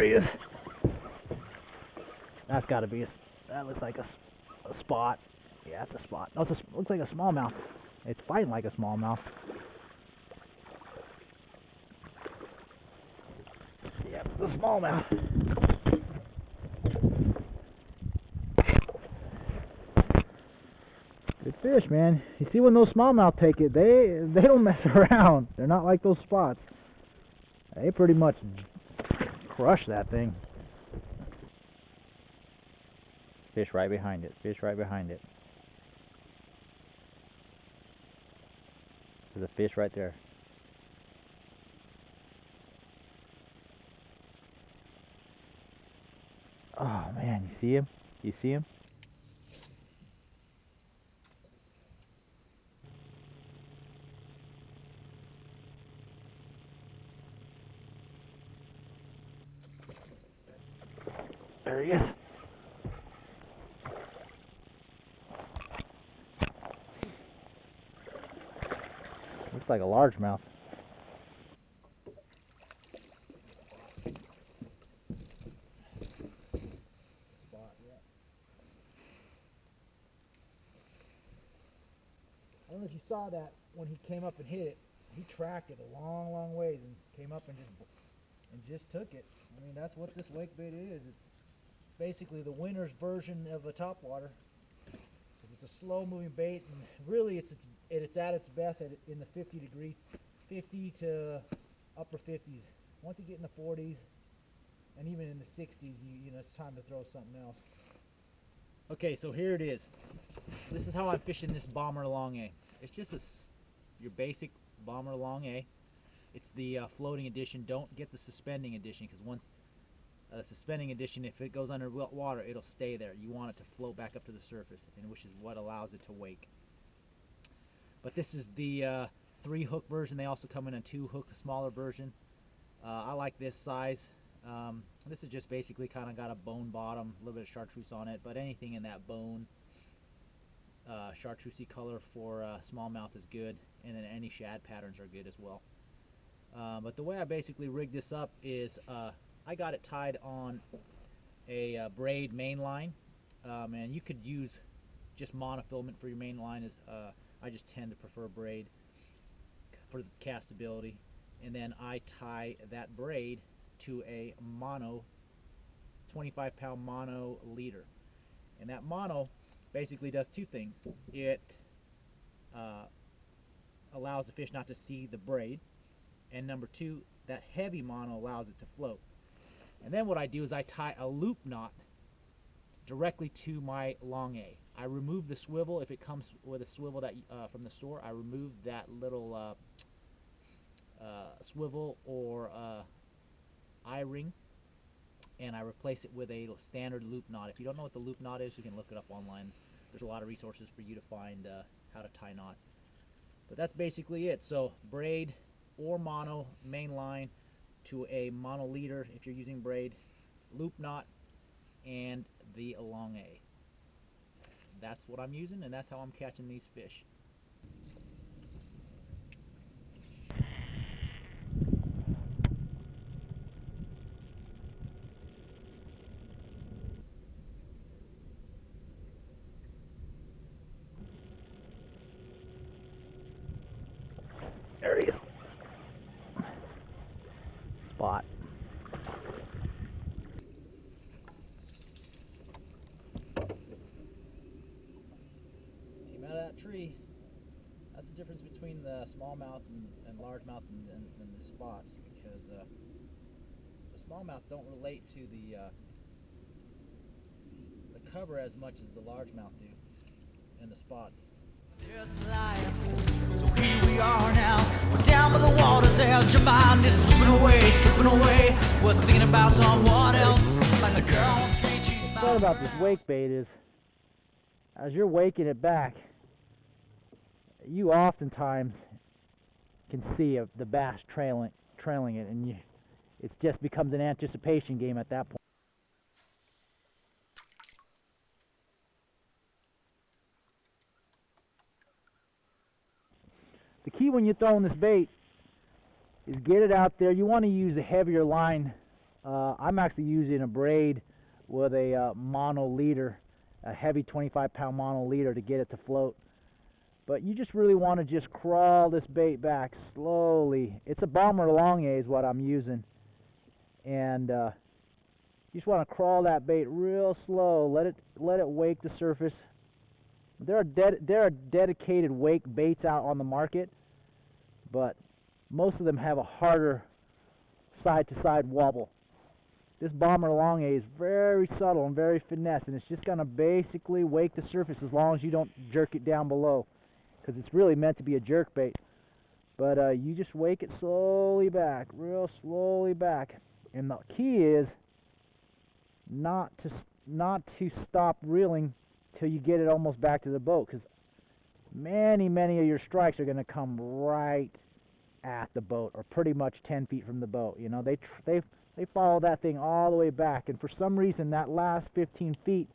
There he is. That's got to be that looks like a spot. Yeah, it's a spot. No, looks like a smallmouth. It's fighting like a smallmouth. Yep, it's a smallmouth. Good fish, man. You see when those smallmouth take it, they don't mess around. They're not like those spots. They pretty much crush that thing. Fish right behind it. Fish right behind it. There's a fish right there. Oh man, you see him? You see him? There he is. Looks like a largemouth. I don't know if you saw that when he came up and hit it. He tracked it a long, long ways and came up and just took it. I mean, that's what this wake bait is. It's basically the winner's version of a topwater. It's a slow-moving bait, and really it's at its best in the 50 to upper 50s. Once you get in the 40s and even in the 60s, you know it's time to throw something else. Okay, so here it is. This is how I'm fishing this bomber long A. It's just your basic bomber long A. It's the floating edition. Don't get the suspending edition, because once suspending edition, if it goes under water, it'll stay there. You want it to float back up to the surface, and which is what allows it to wake. But this is the 3-hook version. They also come in a 2-hook, smaller version. I like this size. This is just basically kind of got a bone bottom, a little bit of chartreuse on it, but anything in that bone chartreusey color for smallmouth is good, and then any shad patterns are good as well. But the way I basically rigged this up is I got it tied on a braid main line, and you could use just monofilament for your main line. I just tend to prefer braid for the castability, and then I tie that braid to a mono 25-pound mono leader, and that mono basically does two things. It allows the fish not to see the braid, and number two, that heavy mono allows it to float. And then what I do is I tie a loop knot directly to my long A. I remove the swivel. If it comes with a swivel that from the store, I remove that little swivel or eye-ring, and I replace it with a standard loop knot. If you don't know what the loop knot is, you can look it up online. There's a lot of resources for you to find how to tie knots. But that's basically it. So braid or mono main line to a mono leader if you're using braid, loop knot, and the long A. That's what I'm using, and that's how I'm catching these fish. There he is. Spot. Came out of that tree. That's the difference between the smallmouth and largemouth and the spots, because the smallmouth don't relate to the cover as much as the largemouth do, and the spots. So here we are now, we're down by the water's edge. Your mind is slipping away. We're thinking about someone else, like the girl on the street. What's fun about this wake bait is, as you're waking it back, you oftentimes can see the bass trailing it, and it just becomes an anticipation game at that point. The key when you're throwing this bait is get it out there. You want to use a heavier line I'm actually using a braid with a mono leader, a heavy 25-pound mono leader to get it to float. But you just really want to just crawl this bait back slowly. It's a bomber longier is what I'm using. And you just want to crawl that bait real slow. Let it wake the surface. There are dedicated wake baits out on the market, but most of them have a harder side-to-side wobble. This bomber longier is very subtle and very finesse, and it's just going to basically wake the surface as long as you don't jerk it down below, because it's really meant to be a jerk bait. But you just wake it slowly back, real slowly back. And the key is not to stop reeling till you get it almost back to the boat, because many of your strikes are going to come right at the boat, or pretty much 10 feet from the boat. You know, they follow that thing all the way back, and for some reason that last 15 feet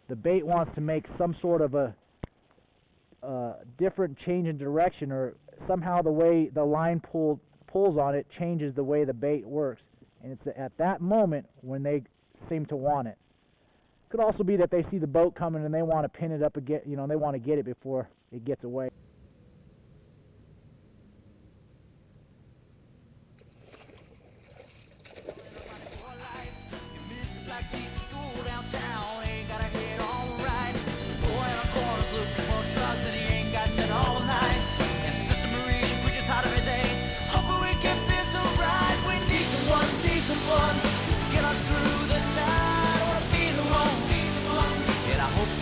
the bait wants to make some sort of a different change in direction, or somehow the way the line pulls on it changes the way the bait works, and it's at that moment when they seem to want it. Could also be that they see the boat coming and they want to pin it up again. You know, they want to get it before it gets away.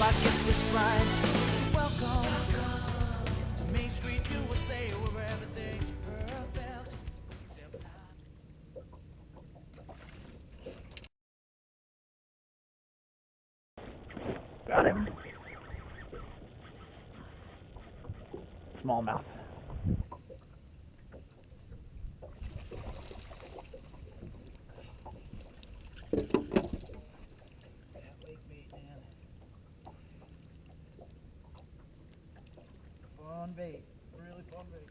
I get this right. Welcome to Main Street, USA, where everything's perfect. Got him. Smallmouth. Fun bait, really fun bait.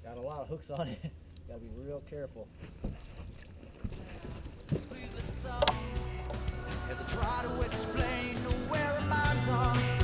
Got a lot of hooks on it. Gotta be real careful. As I try to explain where our minds are.